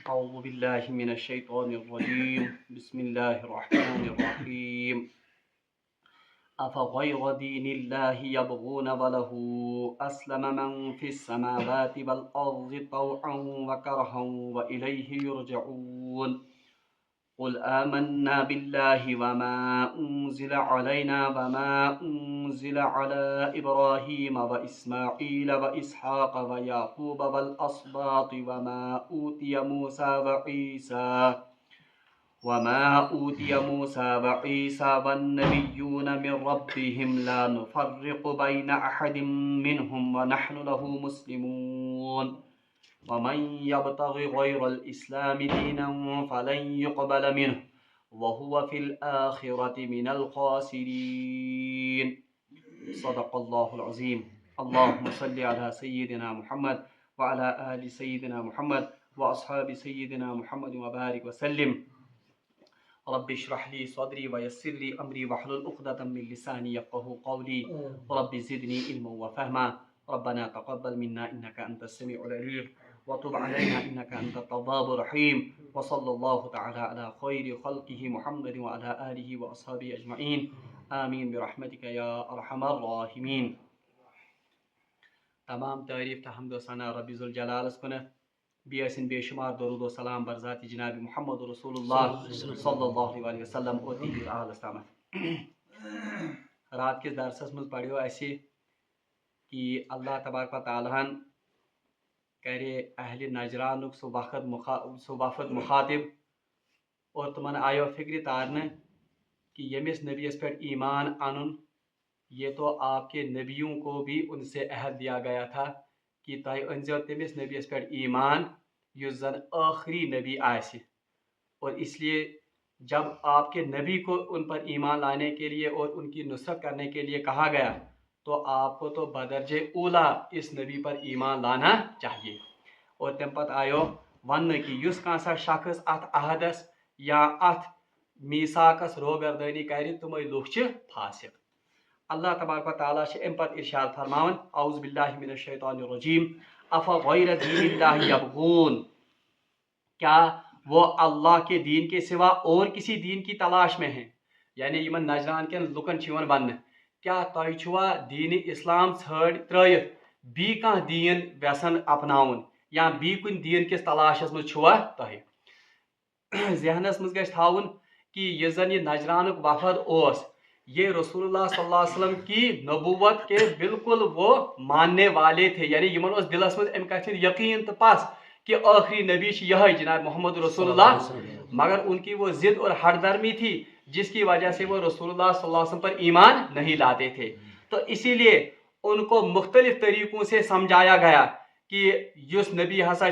أعوذ بالله من الشيطان الرجيم بسم الله الرحمن الرحيم أفغير دين الله يبغون وله أسلم من في السماوات والأرض طوعا وكرها وإليه يرجعون قل آمنا بالله وما أنزل علينا وما أنزل على إبراهيم وإسماعيل وإسحاق ويعقوب والأسباط وما أوتي موسى وعيسى والنبيون من ربهم لا نفرق بين أحد منهم ونحن له مسلمون ومن يبتغ غير الإسلام دينا فلن يقبل منه وهو في الآخرة من الخاسرين صدق الله العظيم اللهم صل على سيدنا محمد وعلى آل سيدنا محمد وأصحاب سيدنا محمد وبارك وسلم رب اشرح لي صدري ويسر لي أمري واحلل عقدة من لساني يفقهوا قولي رب زدني علما وفهما ربنا تقبل منا إنك أنت السميع العليم وتب علينا إنك أنت التواب الرحيم وصلى الله تعالى على خير خلقه محمد وعلى آله وأصحابه أجمعين آمين برحمتك يا أرحم الراحمين. تمام تعریف تہ حمد و ثنا رب ذوالجلالس کنتھ بیسن بے شمار درود و سلام بر ذات جناب محمد رسول اللہ صلی اللہ علیہ وسلم اور تہندس آلس تامت. رات کس درسس مز پڑھو اسی کہ اللہ تبارک و تعالیٰ کرے اہل نجرانک سہ وفد مخاطب اور تمن آیو فکر تارنے کہ یمس نبیس پہ ایمان انن یہ تو آپ کے نبیوں کو بھی ان سے عہد دیا گیا تھا کہ تہ انزو تمس نبیس پہ ایمان یس زن آخری نبی آسہ اور اس لیے جب آپ کے نبی کو ان پر ایمان لانے کے لیے اور ان کی نصرت کرنے کے لیے کہا گیا تو آپ کو تو بدرجہ اولا اس نبی پر ایمان لانا چاہیے. اور تم پتہ آیو ون کہ یس کانسا شخص ات عہدس یا ات میثاقس روگردانی کرِ تمے لوگ چھ فاسق. اللہ تبارک و تعالیٰ ام پتہ ارشاد فرماون اعوذ باللہ من الشیطان الرجیم افغیر دین اللہ یبغون، کیا وہ اللہ کے دین کے سوا اور کسی دین کی تلاش میں ہیں؟ یعنی یمن نجران کن لکن چون ون کیا تہ چھوا دین اسلام ژھڑ ترائیت بی کان دین ویسن اپناون یا بی کن دین کس تلاشس مز چھوا تہ ذہنس مز گژھِ تھاون کہ یہ زن یہ نجرانک وفد اوس یہ رسول اللہ صلی اللہ علیہ وسلم کی نبوت کے بالکل وہ ماننے والے تھے. یعنی یمن اس دلس مز ام کتھ یقین تو پس کہ آخری نبی یہ جناب محمد رسول اللہ، مگر ان کی وہ ضد اور ہٹ درمی تھی جس کی وجہ سے وہ رسول اللہ صلی اللہ علیہ وسلم پر ایمان نہیں لاتے تھے. تو اسی لیے ان کو مختلف طریقوں سے سمجھایا گیا کہ یس نبی ہسا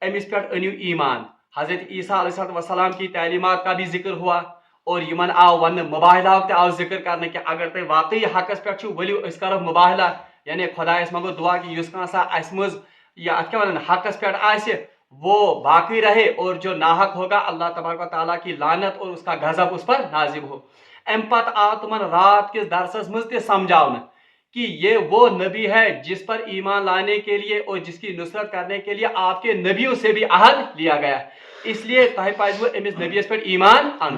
امس پہ انیو ایمان. حضرت عیسیٰ علیہ السلام کی تعلیمات کا بھی ذکر ہوا اور یمن آو ون مباہلہ تہ آو ذکر کرنے کہ اگر تہ واقعی حقس پہ ولو اس کرو مباہلہ، یعنی خدایس منگو دعا کہ یس کانسا اس مز یا ات کیا ونان حقس پہ آسہ وہ باقی رہے اور جو ناحق ہوگا اللہ تبارک و تعالیٰ کی لعنت اور اس کا غضب اس پر نازل ہو. ام پت آو تمن رات کس درسس مز تہ سمجھاؤن کہ یہ وہ نبی ہے جس پر ایمان لانے کے لیے اور جس کی نصرت کرنے کے لیے آپ کے نبیوں سے بھی عہد لیا گیا، اس لیے تہ پزِ امس نبیس پہ ایمان ان.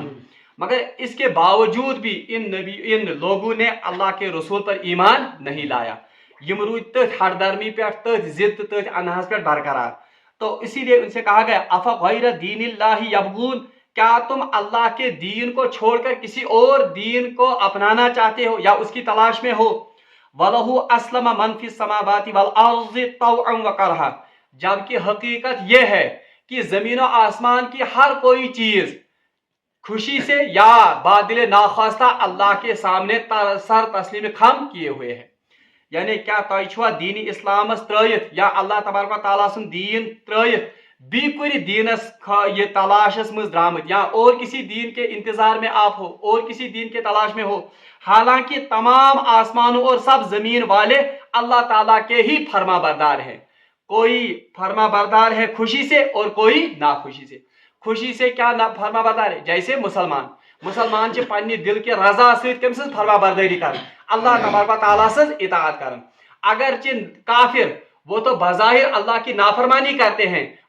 مگر اس کے باوجود بھی ان لوگوں نے اللہ کے رسول پر ایمان نہیں لایا. یم روز تتھ ہٹ درمی پہ تتھ ضد تتھ انحاظ پہ برقرار. تو اسی لیے ان سے کہا گیا افغیر دین اللہ یبغون، کیا تم اللہ کے دین کو چھوڑ کر کسی اور دین کو اپنانا چاہتے ہو یا اس کی تلاش میں ہو؟ وَلَهُ أَسْلَمَ مَنْ فِي السَّمَاوَاتِ وَالْأَرْضِ طَوْعًا وَكَرْهًا، جبکہ حقیقت یہ ہے کہ زمین و آسمان کی ہر کوئی چیز خوشی سے یا بادل ناخواستہ اللہ کے سامنے سر تسلیم خم کیے ہوئے ہیں. یعنی کیا تہ چھوا دین اسلامس ترائیت یا اللہ تبارک و تعالیٰ سن دین ترائیت بی کن دینس یہ تلاشس مز درامت یا اور کسی دین کے انتظار میں آپ ہو اور کسی دین کے تلاش میں ہو، حالانکہ تمام آسمانوں اور سب زمین والے اللہ تعالیٰ کے ہی فرما بردار ہیں. کوئی فرما بردار ہے خوشی سے اور کوئی ناخوشی سے. خوشی سے کیا فرما بردار ہے؟ جیسے مسلمان چھ پنہ دل کے رضا ست کم سز فرما برداری کر اللہ تبارک و تعالیٰ سز اطاعت کرن. اگرچہ کافر وہ تو بظاہر اللہ کی نافرمانی کرتے ہیں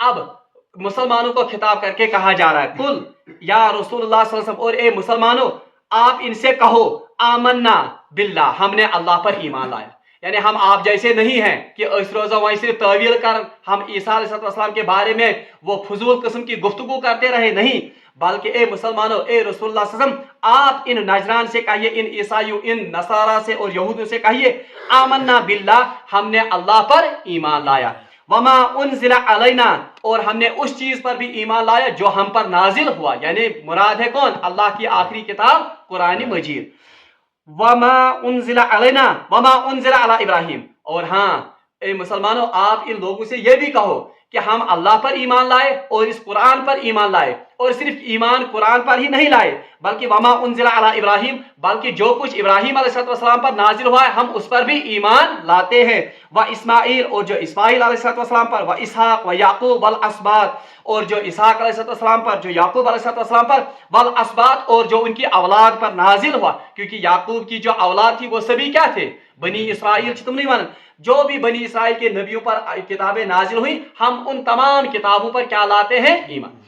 اب مسلمانوں کو خطاب کر کے کہا جا رہا ہے کل یا رسول اللہ صلی اللہ علیہ وسلم، اور اے مسلمانوں آپ ان سے کہو آمنا باللہ، ہم نے اللہ پر ایمان لایا. یعنی ہم آپ جیسے نہیں ہیں کہ اس روزہ وہیں صرف تعویل کر ہم عیسیٰ علیہ السلام کے بارے میں وہ فضول قسم کی گفتگو کرتے رہے، نہیں، بلکہ اے مسلمانوں، اے رسول اللہ صلی اللہ علیہ وسلم آپ ان نجران سے کہیے، ان عیسائیوں، ان نصارہ سے اور یہودوں سے کہیے آمنا باللہ، ہم نے اللہ پر ایمان لایا، وما انزل علینا، اور ہم نے اس چیز پر بھی ایمان لایا جو ہم پر نازل ہوا. یعنی مراد ہے کون؟ اللہ کی آخری کتاب قرآن مجید. وما انزل علینا وما انزل علی ابراہیم، اور ہاں اے مسلمانوں آپ ان لوگوں سے یہ بھی کہو کہ ہم اللہ پر ایمان لائے اور اس قرآن پر ایمان لائے، اور صرف ایمان قرآن پر ہی نہیں لائے بلکہ وما انزل علی ابراہیم، بلکہ جو کچھ ابراہیم علیہ السلام پر نازل ہوا ہے ہم اس پر بھی ایمان لاتے ہیں، و اسماعیل، اور جو اسماعیل علیہ السلام پر، و اسحاق و یعقوب والاسباط، اور جو اسحاق علیہ السلام پر، جو یعقوب علیہ السلام پر، والاسباط، اور جو ان کی اولاد پر نازل ہوا، کیونکہ یعقوب کی جو اولاد تھی وہ سبھی کیا تھے؟ بنی اسرائیل. تم نہیں مان، جو بھی بنی اسرائیل کے نبیوں پر کتابیں نازل ہوئی ہم ان تمام کتابوں پر کیا لاتے ہیں؟ ایمان.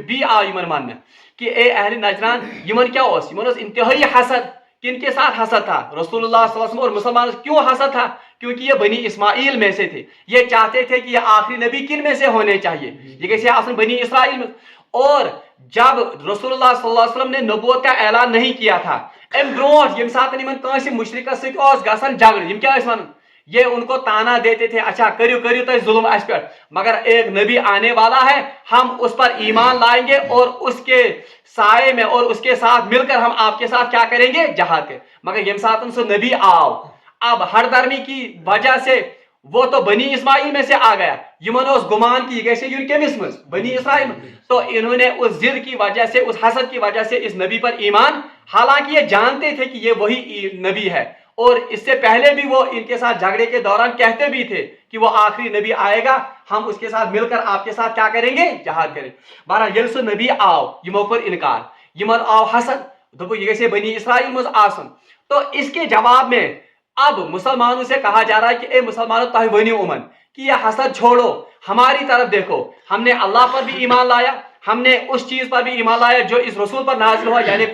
بی آ یمن ماننا کہ اے اہل نجران یمن کیا اس؟ یمن اس انتہائی حسد. کن کے ساتھ حسد تھا؟ رسول اللہ صلی اللہ علیہ وسلم اور مسلمان. کیوں حسد تھا؟ کیونکہ یہ بنی اسماعیل میں سے تھے، یہ چاہتے تھے کہ یہ آخری نبی کن میں سے ہونے چاہیے؟ یہ کیسے اصل بنی اسرائیل میں. اور جب رسول اللہ صلی اللہ علیہ وسلم نے نبوت کا اعلان نہیں کیا تھا ام برونٹ یم ساتھ یمن کانسی مشرکس ست اوس گژھان جھگڑ، یم کیا ٲسۍ ونان؟ یہ ان کو تانا دیتے تھے اچھا کریو تھی ظلم اس پر، مگر ایک نبی آنے والا ہے ہم اس پر ایمان لائیں گے اور اس کے سائے میں اور اس کے ساتھ مل کر ہم آپ کے ساتھ کیا کریں گے؟ جہاد کے. مگر یم ساتھ سو نبی آو اب ہر درمی کی وجہ سے وہ تو بنی اسماعیل میں سے آ گیا، یمن اس گمان کی گیسے یون کمس مز بنی اسرائیل میں، تو انہوں نے اس ضد کی وجہ سے، اس حسد کی وجہ سے اس نبی پر ایمان، حالانکہ یہ جانتے تھے کہ یہ وہی نبی ہے، اور اس سے پہلے بھی وہ ان کے ساتھ جھگڑے کے دوران کہتے بھی تھے کہ وہ آخری نبی آئے گا ہم اس کے ساتھ مل کر آپ کے ساتھ کیا کریں گے؟ جہاد کریں. بہرحال یل سو نبی آو یمو کور انکار، یمن آو حسد، دوپو یہ گژھِ بنی اسرائیل مز آسن. تو اس کے جواب میں اب مسلمانوں سے کہا جا رہا ہے کہ اے مسلمانوں تہ ونیو امن کہ یہ حسد چھوڑو، ہماری طرف دیکھو، ہم نے اللہ پر بھی ایمان لایا، ہم نے اس چیز پر بھی ایمان لایا جو اس رسول پر نازل ہوا، یعنی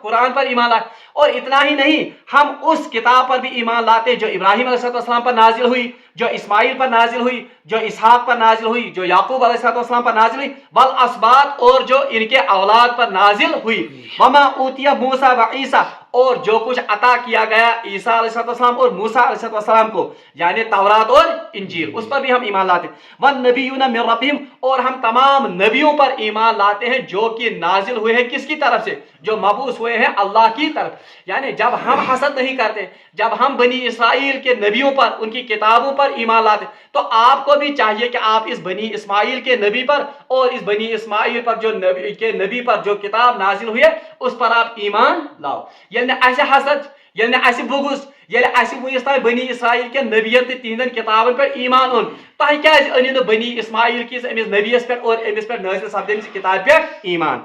قرآن پر ایمان لایا، اور اتنا ہی نہیں ہم اس کتاب پر بھی ایمان لاتے جو ابراہیم علیہ السلام پر نازل ہوئی، جو اسماعیل پر نازل ہوئی، جو اسحاق پر نازل ہوئی، جو یعقوب علیہ السلام پر نازل ہوئی، والاسباط، اور جو ان کے اولاد پر نازل ہوئی، وما اوتی موسیٰ و عیسیٰ، اور جو کچھ عطا کیا گیا عیسیٰ علیہ السلام اور موسیٰ علیہ السلام کو، یعنی تورات اور انجیل، اس پر بھی ہم ایمان لاتے ہیں. والنبیون من ربہم، اور ہم تمام نبیوں پر ایمان لاتے ہیں جو کہ نازل ہوئے ہیں کس کی طرف سے؟ جو مبعوث ہوئے ہیں اللہ کی طرف. یعنی جب ہم حسد نہیں کرتے، جب ہم بنی اسرائیل کے نبیوں پر، ان کی کتابوں پر ایمان لاتے، تو آپ کو بھی چاہیے کہ آپ اس بنی اسماعیل کے نبی پر اور اس بنی اسماعیل پر جو نبی پر جو کتاب نازل ہوئی ہے اس پر آپ ایمان لاؤ. یعنی ایسے حسد، یعنی ایسے بغض، یعنی ایسے ونس تام بنی اسرائیل کے نبیین تو تہندن کتابن پر ایمان اون، تہ کیازِ انیو بنی اسماعیل کس امس نبیس پہ اور امس پہ نازل سپدمس کتاب پہ ایمان؟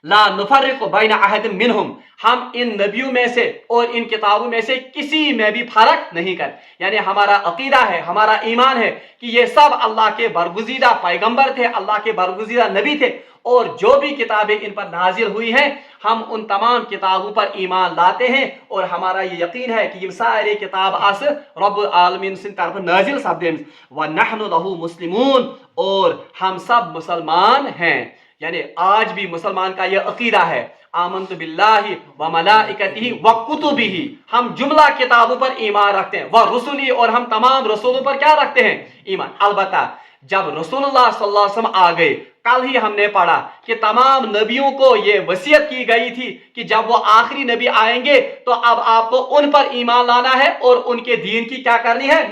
لا نفرق بین احد منہم، ہم ان نبیوں میں سے اور ان کتابوں میں سے کسی میں بھی فرق نہیں کرتے. یعنی ہمارا عقیدہ ہے، ہمارا ایمان ہے کہ یہ سب اللہ کے برگزیدہ پیغمبر تھے، اللہ کے برگزیدہ نبی تھے، اور جو بھی کتابیں ان پر نازل ہوئی ہیں ہم ان تمام کتابوں پر ایمان لاتے ہیں، اور ہمارا یہ یقین ہے کہ یہ سارے کتاب آس رب العالمین سن طرف نازل سپدمس. ونحن له مسلمون، اور ہم سب مسلمان ہیں. یعنی آج بھی مسلمان کا یہ عقیدہ ہے آمنت باللہ و ملائکتہ و کتبہ، ہم جملہ کتابوں پر ایمان رکھتے ہیں، و رسلی، اور ہم تمام رسولوں پر کیا رکھتے ہیں؟ ایمان. البتہ جب رسول اللہ صلی اللہ علیہ وسلم آ گئے، کل ہی ہم نے پڑھا کہ تمام نبیوں کو یہ وصیت کی گئی تھی کہ جب وہ آخری نبی آئیں گے تو اب آپ کو ان پر ایمان لانا ہے اور ان کے دین کی کیا کرنی ہے؟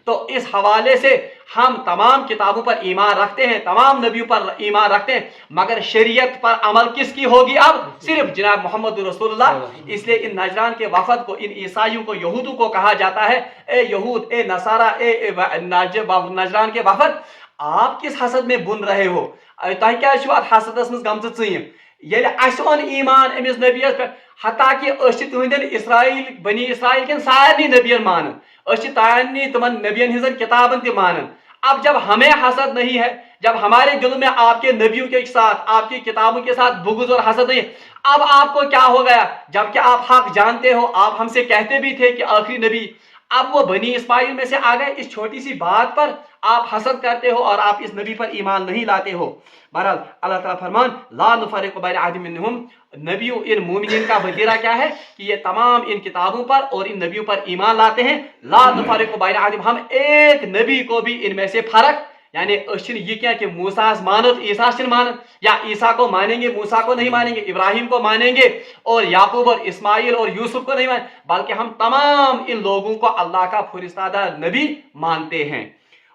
تو اس حوالے سے ہم تمام کتابوں پر ایمان رکھتے ہیں، تمام نبیوں پر ایمان رکھتے ہیں، مگر شریعت پر عمل کس کی ہوگی؟ اب صرف جناب محمد رسول اللہ. اس لیے ان نجران کے وفد کو، ان عیسائیوں کو، یہودوں کو کہا جاتا ہے اے یہود، اے نصارہ، اے نجران کے وفد، آپ کس حسد میں بن رہے ہو؟ تہ کیا چھو ات حسدس مز گمژ ژین؟ ییٚلہِ اَسہِ اوٚن ایمان أمِس نبیَس پٮ۪ٹھ، حتیٰ کہ أسۍ چھِ تُہنٛدٮ۪ن اسرائیل بنی اسرائیل کٮ۪ن سارنٕے نبیَن مانان، أسۍ چھِ تارنٕے تِمن نبیَن ہٕنٛزن کِتابن تہِ مانان، اب جب ہمیں حسد نہیں ہے, جب ہمارے دل میں آپ کے نبیوں کے ساتھ, آپ کی کتابوں کے ساتھ بغض اور حسد نہیں ہے, اب آپ کو کیا ہو گیا؟ جبکہ آپ حق جانتے ہو, آپ ہم سے کہتے بھی تھے کہ آخری نبی, اب وہ بنی اسماعیل میں سے آ گئے, اس چھوٹی سی بات پر آپ حسد کرتے ہو اور آپ اس نبی پر ایمان نہیں لاتے ہو. بہرحال اللہ تعالیٰ فرمان لا نفرق بین احد منہم, نبیوں ان مومنین کا وطیرہ کیا ہے کہ یہ تمام ان کتابوں پر اور ان نبیوں پر ایمان لاتے ہیں. لا نفرق بین احد, ہم ایک نبی کو بھی ان میں سے فرق, یعنی یہ کیا کہ موسیٰ مانت عیسیٰ مانت, یا عیسیٰ کو مانیں گے موسیٰ کو نہیں مانیں گے, ابراہیم کو مانیں گے اور یعقوب اور اسماعیل اور یوسف کو نہیں مانیں, بلکہ ہم تمام ان لوگوں کو اللہ کا فرستادہ نبی مانتے ہیں.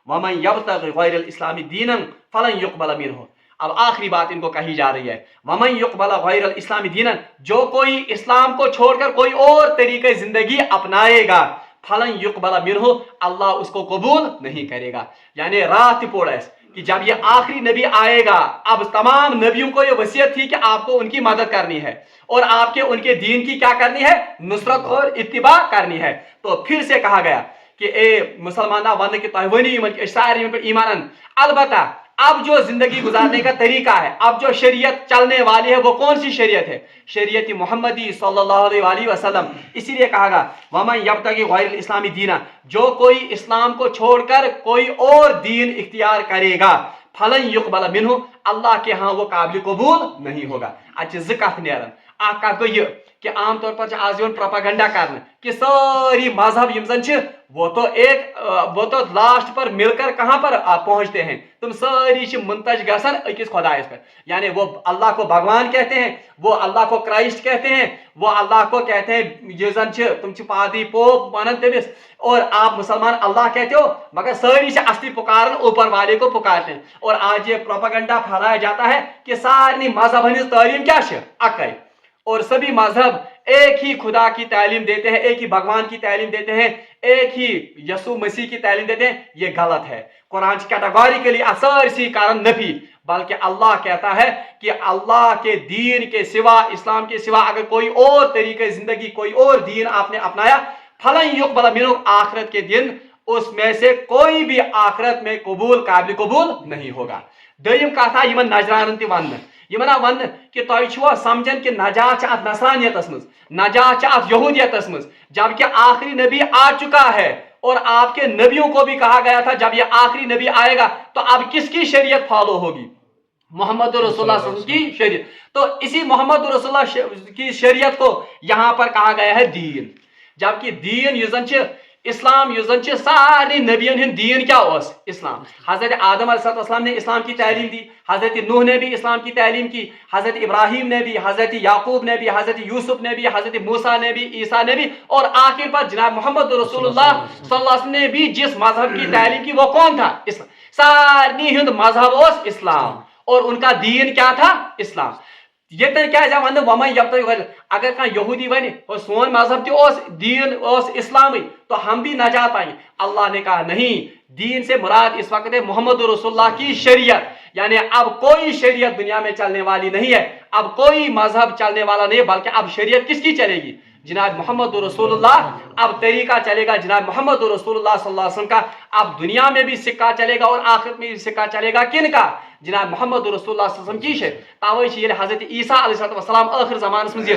وَمَنْ يَبْتَغِ غَيْرَ الْإِسْلَامِ دِينًا فَلَنْ يُقْبَلَ مِنْهُ, اب آخری بات ان کو کہی جا رہی ہے. وَمَنْ يُقْبَلَ غَيْرَ الْإِسْلَامِ دِينًا, جو کوئی اسلام کو چھوڑ کر کوئی اور طریقے زندگی اپنائے گا, فَلَنْ يُقْبَلَ مِنْهُ, اللہ اس کو قبول نہیں کرے گا. یعنی رات پوڑ کہ جب یہ آخری نبی آئے گا, اب تمام نبیوں کو یہ وصیت تھی کہ آپ کو ان کی مدد کرنی ہے اور آپ کے ان کے دین کی کیا کرنی ہے, نصرت اور اتباع کرنی ہے. تو پھر سے کہا گیا کہ اے مسلمانہ ون کہ تہ ونی سارے ایمان, البتہ اب جو زندگی گزارنے کا طریقہ ہے, اب جو شریعت چلنے والی ہے وہ کون سی شریعت ہے؟ شریعت محمدی صلی اللہ علیہ وسلم. اسی لیے کہا گا وَمَنْ يَبْتَغِ غَيْرَ الْإِسْلَامِ دِينًا, جو کوئی اسلام کو چھوڑ کر کوئی اور دین اختیار کرے گا, فَلَنْ يُقْبَلَ مِنْهُ, اللہ کے ہاں وہ قابل قبول نہیں ہوگا. اچھا زکات نیرن اکھ کتھ گو یہ کہ عام طور پر آج یون پروپیگنڈا کرنے کہ ساری مذہب یم زن وہ تو لاسٹ پر مل کر کہاں پر پہنچتے ہیں, تم ساری منتج گسن اکس خدایس پر, یعنی وہ اللہ کو بھگوان کہتے ہیں, وہ اللہ کو کرائسٹ کہتے ہیں, وہ اللہ کو کہتے ہیں یہ زن تم پادری پوپ ونن تمس, اور آپ مسلمان اللہ کہتے ہو, مگر ساری اصلی پکارن اوپر والے کو پکارتے ہیں. اور آج یہ پروپیگنڈا پھیلایا جاتا ہے کہ سارے مذہب ہنز تعلیم کیا اکے, اور سبھی مذہب ایک ہی خدا کی تعلیم دیتے ہیں, ایک ہی بھگوان کی تعلیم دیتے ہیں, ایک ہی یسوع مسیح کی تعلیم دیتے ہیں. یہ غلط ہے. قرآن کیٹاگوریکلی سارسی کارن نفی, بلکہ اللہ کہتا ہے کہ اللہ کے دین کے سوا, اسلام کے سوا اگر کوئی اور طریقے زندگی, کوئی اور دین آپ نے اپنایا, فَلَنْ يُقْبَلَ مِنْهُ, آخرت کے دن اس میں سے کوئی بھی آخرت میں قابل قبول نہیں ہوگا. دویم کتھا یمن نجرانن تہ ون, یمن ون کہ تہ چھوا سمجھن کہ نجات ات نصرانیتس مز, نجات ات یہودیتس مز, جبکہ آخری نبی آ چکا ہے اور آپ کے نبیوں کو بھی کہا گیا تھا جب یہ آخری نبی آئے گا تو اب کس کی شریعت فالو ہوگی؟ محمد رسول اللہ صلی اللہ علیہ وسلم کی شریعت. تو اسی محمد رسول اللہ کی شریعت کو یہاں پر کہا گیا ہے دین, جبکہ دین یزن اسلام یزن سارے نبیین ہند دین کیا اس اسلام. حضرت آدم علیہ السلام نے اسلام کی تعلیم دی, حضرت نوح نے بھی اسلام کی تعلیم کی, حضرت ابراہیم نے بھی, حضرت یعقوب نے بھی, حضرت یوسف نے بھی, حضرت موسیٰ نے بھی, عیسیٰ نے بھی, اور آخر پر جناب محمد رسول اللہ صلی اللہ علیہ وسلم نے بھی جس مذہب کی تعلیم کی وہ کون تھا؟ اسلام. سارے ہند مذہب اس اسلام اور ان کا دین کیا تھا؟ اسلام. یہ کیا ون وَمَنْ يَبْتَغِ, اگر کھانا یہودی ون سون مذہب تہ دین اسلامی تو ہم بھی نجات پائیں گے. اللہ نے کہا نہیں, دین سے مراد اس وقت ہے محمد رسول اللہ کی شریعت, یعنی اب کوئی شریعت دنیا میں چلنے والی نہیں ہے, اب کوئی مذہب چلنے والا نہیں ہے, بلکہ اب شریعت کس کی چلے گی؟ جناب محمد رسول اللہ. اب طریقہ چلے گا جناب محمد رسول اللہ صلی اللہ علیہ وسلم کا. اب دنیا میں بھی سکہ چلے گا اور آخرت میں بھی سکہ چلے گا کن کا؟ جناب محمد رسول اللہ صلی اللہ علیہ وسلم کی شریعت. توے حضرت عیسیٰ علیہ السلام آخر زمانس میں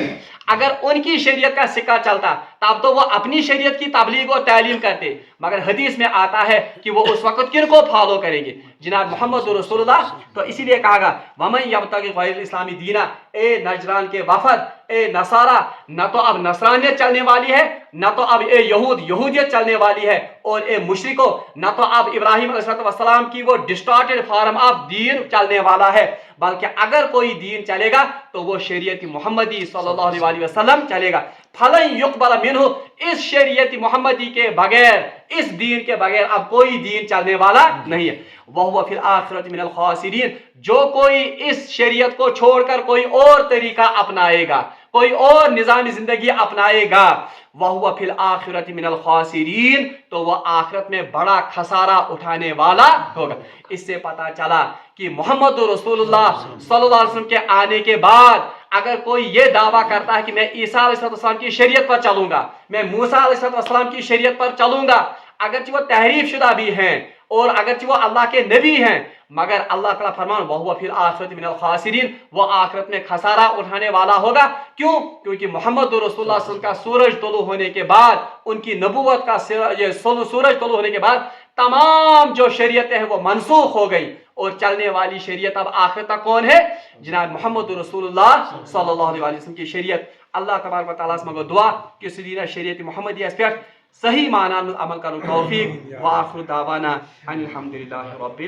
اگر ان کی شریعت کا سکہ چلتا تب تو وہ اپنی شریعت کی تبلیغ اور تعلیم کرتے, مگر حدیث میں آتا ہے کہ وہ اس وقت کن کو فالو کریں گے؟ جناب محمد رسول اللہ. تو اسی لیے کہا گا وَمَنْ يَبْتَغِ غَيْرَ الْإِسْلَامِ دِينًا, اے نجران کے وفد, اے نصارہ, نہ تو اب نصرانیت چلنے والی ہے, نہ تو اب اے یہودیت چلنے والی ہے, اور اے مشرکو, نہ تو اب ابراہیم علیہ السلام کی وہ ڈسٹارٹڈ فارم آف دین چلنے والا ہے, بلکہ اگر کوئی دین چلے گا تو وہ شریعت محمدی صلی اللہ علیہ وسلم چلے گا. فَلَنْ يُقْبَلَ مِنْهُ, اس شریعت محمدی کے بغیر, اس دین کے بغیر اب کوئی دین چلنے والا نہیں ہے. وَهُوَ فِي الْآخِرَةِ مِنَ الْخَاسِرِينَ, جو کوئی اس شریعت کو چھوڑ کر کوئی اور طریقہ اپنائے گا, کوئی اور نظام زندگی اپنائے گا, وَهُوَ فِي الْآخِرَةِ مِنَ الْخَاسِرِينَ, تو وہ آخرت میں بڑا خسارہ اٹھانے والا ہوگا. اس سے پتا چلا کہ محمد رسول اللہ صلی اللہ علیہ وسلم کے آنے کے بعد اگر کوئی یہ دعویٰ کرتا ہے کہ میں عیسیٰ علیہ السلام کی شریعت پر چلوں گا, میں موسیٰ علیہ السلام کی شریعت پر چلوں گا, اگرچہ وہ تحریف شدہ بھی ہیں, اور اگرچہ وہ اللہ کے نبی ہیں مگر اللہ تعالیٰ فرمان وَهُوَ فِي الْآخِرَةِ مِنَ الْخَاسِرِينَ، وہ آخرت میں خسارہ اٹھانے والا ہوگا. کیوں؟ کیونکہ محمد رسول اللہ صلی اللہ علیہ وسلم کا سورج طلوع ہونے کے بعد، ان کی نبوت کا یہ سورج طلوع ہونے کے بعد تمام جو شریعتیں ہیں وہ منسوخ ہو گئی، اور چلنے والی شریعت اب آخر تک کون ہے؟ جناب محمد رسول اللہ صلی اللہ علیہ وسلم کی شریعت. اللہ تبارک و تعالیٰ سے مگو دعا کہ سدینہ شریعت محمدیہ پہ صحیح معنی عمل کرو توفیق. وآخر دعوانا ان الحمدللہ رب